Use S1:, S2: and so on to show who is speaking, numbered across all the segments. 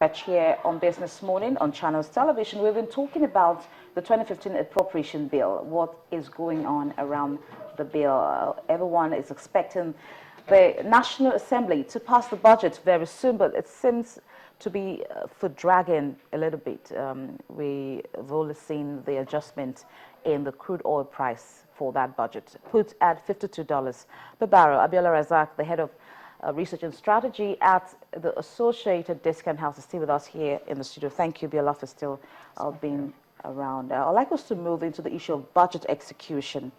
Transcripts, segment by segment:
S1: Here on Business Morning on Channels Television. We've been talking about the 2015 appropriation bill, what is going on around the bill. Everyone is expecting the National Assembly to pass the budget very soon, but it seems to be for dragging a little bit. We've only seen the adjustment in the crude oil price for that budget, put at $52 per barrel. Abiola Razak, the head of Research and Strategy at the Associated Discount House, is still with us here in the studio. Thank you, Biola, for still being around. I'd like us to move into the issue of budget execution,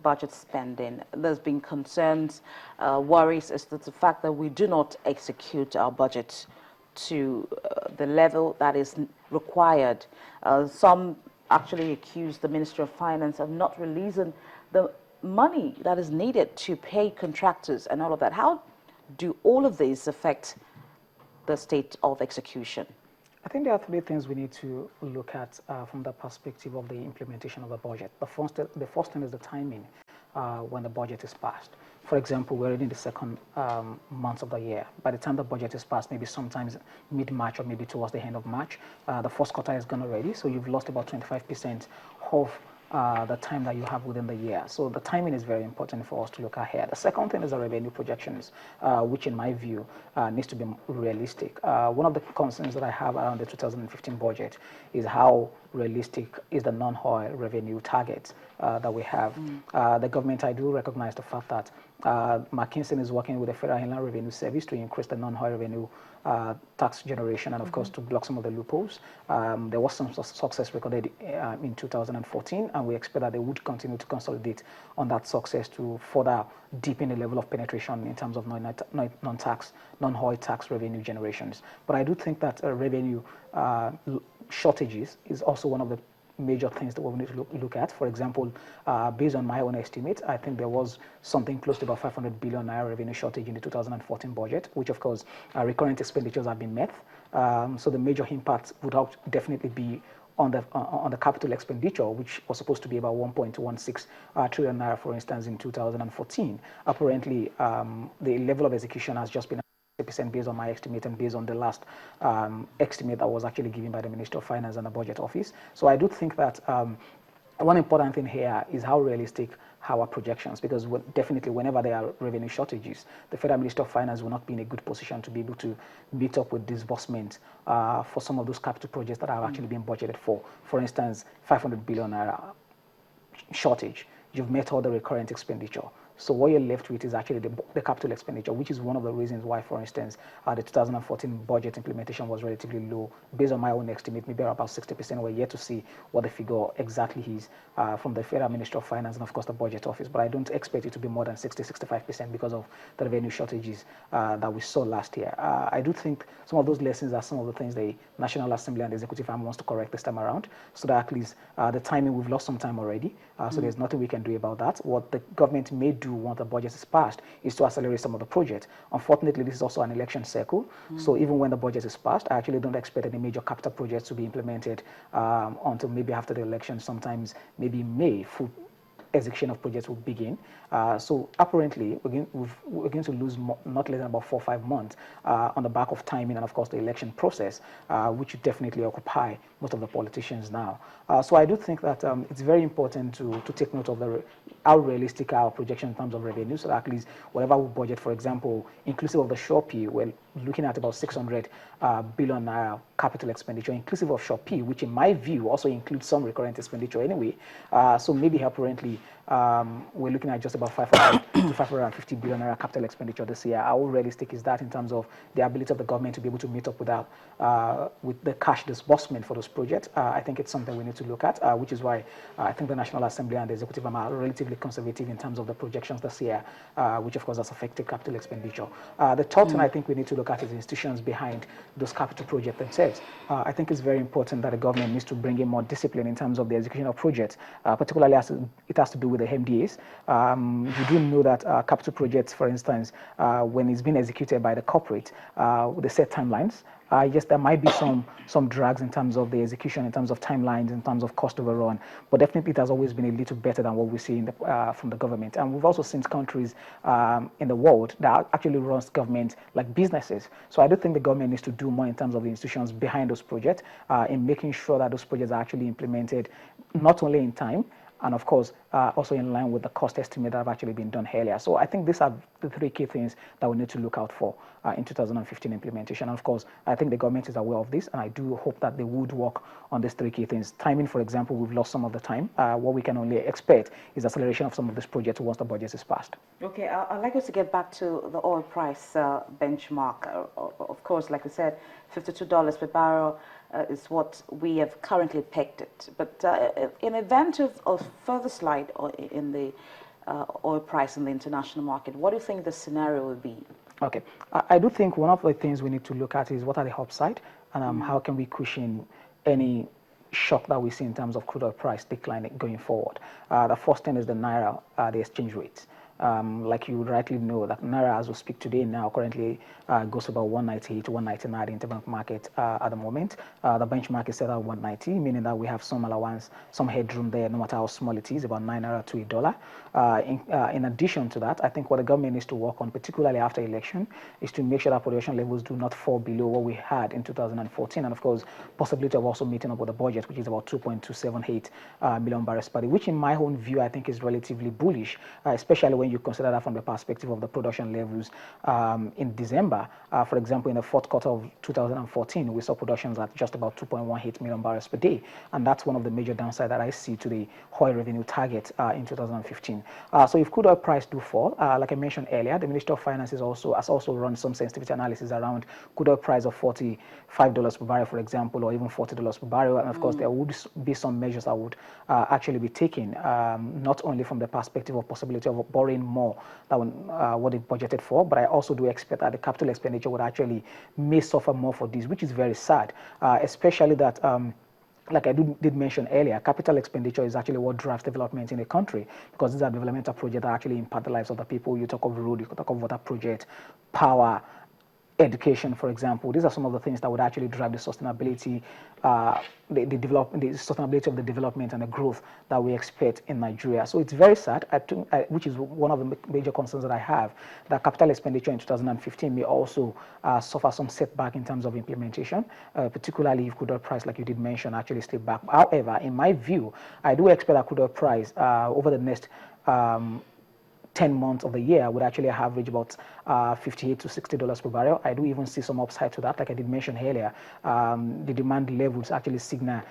S1: budget spending. There's been concerns, worries as to the fact that we do not execute our budget to the level that is required. Some actually accuse the Ministry of Finance of not releasing the money that is needed to pay contractors and all of that. How do all of these affect the state of execution?
S2: I think there are three things we need to look at from the perspective of the implementation of the budget. The first thing is the timing when the budget is passed. For example, we're in the second month of the year. By the time the budget is passed, maybe sometimes mid-March or maybe towards the end of March, the first quarter is gone already, so you've lost about 25% of the time that you have within the year. So the timing is very important for us to look ahead. The second thing is the revenue projections, which in my view needs to be realistic. One of the concerns that I have around the 2015 budget is how realistic is the non-oil revenue target that we have. The government, I do recognize the fact that McKinsey is working with the Federal Inland Revenue Service to increase the non-oil revenue tax generation and, of course, to block some of the loopholes. There was some success recorded in 2014, and we expect that they would continue to consolidate on that success to further deepen the level of penetration in terms of non-oil tax revenue generations. But I do think that revenue shortages is also one of the major things that we need to look at. For example, based on my own estimate, I think there was something close to about 500 billion naira revenue shortage in the 2014 budget, which of course recurrent expenditures have been met. So the major impact would definitely be on the capital expenditure, which was supposed to be about 1.16 trillion naira, for instance, in 2014. Apparently, the level of execution has just been percent based on my estimate and based on the last estimate that was actually given by the Minister of Finance and the Budget Office. So I do think that one important thing here is how realistic our projections, because definitely whenever there are revenue shortages, the Federal Minister of Finance will not be in a good position to be able to meet up with disbursement for some of those capital projects that have actually been budgeted for. For instance, 500 billion naira shortage. You've met all the recurrent expenditure. So what you're left with is actually the capital expenditure, which is one of the reasons why, for instance, the 2014 budget implementation was relatively low. Based on my own estimate, maybe about 60%. We're yet to see what the figure exactly is from the Federal Ministry of Finance and, of course, the Budget Office. But I don't expect it to be more than 60-65% because of the revenue shortages that we saw last year. I do think some of those lessons are some of the things the National Assembly and the Executive Arm wants to correct this time around, so that at least the timing, we've lost some time already, so there's nothing we can do about that. What the government may do once the budget is passed is to accelerate some of the projects. Unfortunately, this is also an election cycle, so even when the budget is passed, I actually don't expect any major capital projects to be implemented until maybe after the election, sometimes maybe May. Full execution of projects will begin. So apparently, we're going to lose not less than about 4 or 5 months on the back of timing and, of course, the election process, which would definitely occupy most of the politicians now. So I do think that it's very important to take note of how realistic our projection in terms of revenue. So at least whatever we budget, for example, inclusive of the Shopee, we're looking at about 600 billion naira capital expenditure, inclusive of Shopee, which in my view also includes some recurrent expenditure anyway. So maybe apparently we're looking at just about 500 to 550 billion naira capital expenditure this year. How realistic is that in terms of the ability of the government to be able to meet up with the cash disbursement for those projects? I think it's something we need to look at, which is why I think the National Assembly and the Executive are relatively conservative in terms of the projections this year, which of course has affected capital expenditure. The third thing I think we need to look at is the institutions behind those capital projects themselves. I think it's very important that the government needs to bring in more discipline in terms of the execution of projects, particularly as it has to do with the MDAs. You do know that at capital projects, for instance, when it's been executed by the corporate, with the set timelines, yes, there might be some drags in terms of the execution, in terms of timelines, in terms of cost overrun, but definitely it has always been a little better than what we see from the government. And we've also seen countries in the world that actually runs government like businesses. So I do think the government needs to do more in terms of the institutions behind those projects, in making sure that those projects are actually implemented not only in time, and of course, also in line with the cost estimate that have actually been done earlier. So I think these are the three key things that we need to look out for in 2015 implementation. And of course, I think the government is aware of this, and I do hope that they would work on these three key things. Timing, for example, we've lost some of the time. What we can only expect is acceleration of some of these projects once the budget is passed.
S1: Okay, I'd like us to get back to the oil price benchmark. Of course, like I said, $52 per barrel is what we have currently pegged it. But in event of further slide in the oil price in the international market, what do you think the scenario would be?
S2: Okay, I do think one of the things we need to look at is what are the upside, and how can we cushion any shock that we see in terms of crude oil price declining going forward. The first thing is the Naira, the exchange rate. Like you rightly know, that Naira, as we speak today now, currently goes about 198 to 199 in the interbank market at the moment. The benchmark is set at 190, meaning that we have some allowance, some headroom there, no matter how small it is, about $9 to $1. In addition to that, I think what the government needs to work on, particularly after election, is to make sure that production levels do not fall below what we had in 2014, and of course, possibility of also meeting up with the budget, which is about 2.278 million barrels per day, which in my own view, I think is relatively bullish, especially when you consider that from the perspective of the production levels in December. For example, in the fourth quarter of 2014, we saw productions at just about 2.18 million barrels per day, and that's one of the major downsides that I see to the oil revenue target in 2015. So if crude oil price do fall, like I mentioned earlier, the Ministry of Finance has also run some sensitivity analysis around crude oil price of $45 per barrel, for example, or even $40 per barrel, and of course there would be some measures that would actually be taken, not only from the perspective of possibility of borrowing more than what it budgeted for, but I also do expect that the capital expenditure would actually may suffer more for this, which is very sad, especially that like I did mention earlier, capital expenditure is actually what drives development in a country, because these are developmental projects that actually impact the lives of the people. You talk of road, you talk of water project, power, education, for example. These are some of the things that would actually drive the sustainability, the sustainability of the development and the growth that we expect in Nigeria. So it's very sad, which is one of the major concerns that I have, that capital expenditure in 2015 may also suffer some setback in terms of implementation, particularly if crude oil price, like you did mention, actually stay back. However, in my view, I do expect that crude oil price over the next 10 months of the year would actually average about $58 to $60 per barrel. I do even see some upside to that, like I did mention earlier. The demand levels actually signal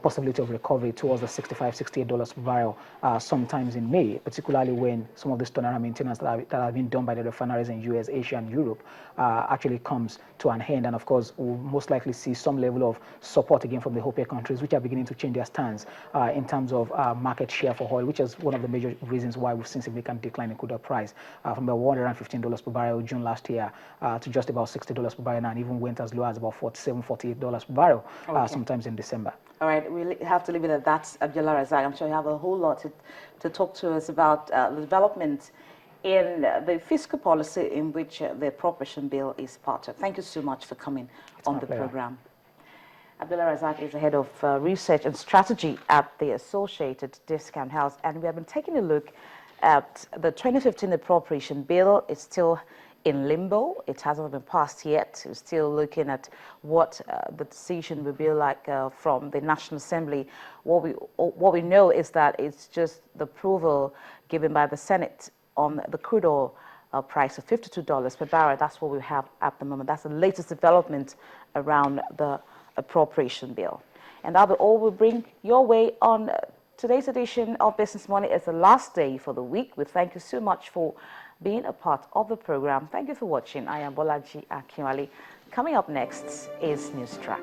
S2: possibility of recovery towards the $65, $68 per barrel sometimes in May, particularly when some of the turnaround maintenance that have been done by the refineries in US, Asia, and Europe actually comes to an end. And of course, we'll most likely see some level of support again from the OPEC countries, which are beginning to change their stance in terms of market share for oil, which is one of the major reasons why we've seen significant decline in crude oil price from about $115 per barrel June last year to just about $60 per barrel now, and even went as low as about $47, $48 per barrel sometimes in December.
S1: All right, we have to leave it at that, Abdullah Razak. I'm sure you have a whole lot to talk to us about the development in the fiscal policy in which the appropriation bill is part of. Thank you so much for coming on the program. Abdullah Razak is the head of research and strategy at the Associated Discount House, and we have been taking a look at the 2015 appropriation bill. It's still in limbo. It hasn't been passed yet. We're still looking at what the decision will be like from the National Assembly. What we know is that it's just the approval given by the Senate on the crude oil price of $52 per barrel. That's what we have at the moment. That's the latest development around the appropriation bill. And that will all will bring your way on today's edition of Business Money. Is the last day for the week. We thank you so much for being a part of the program. Thank you for watching. I am Bolaji Akinwale. Coming up next is News Track.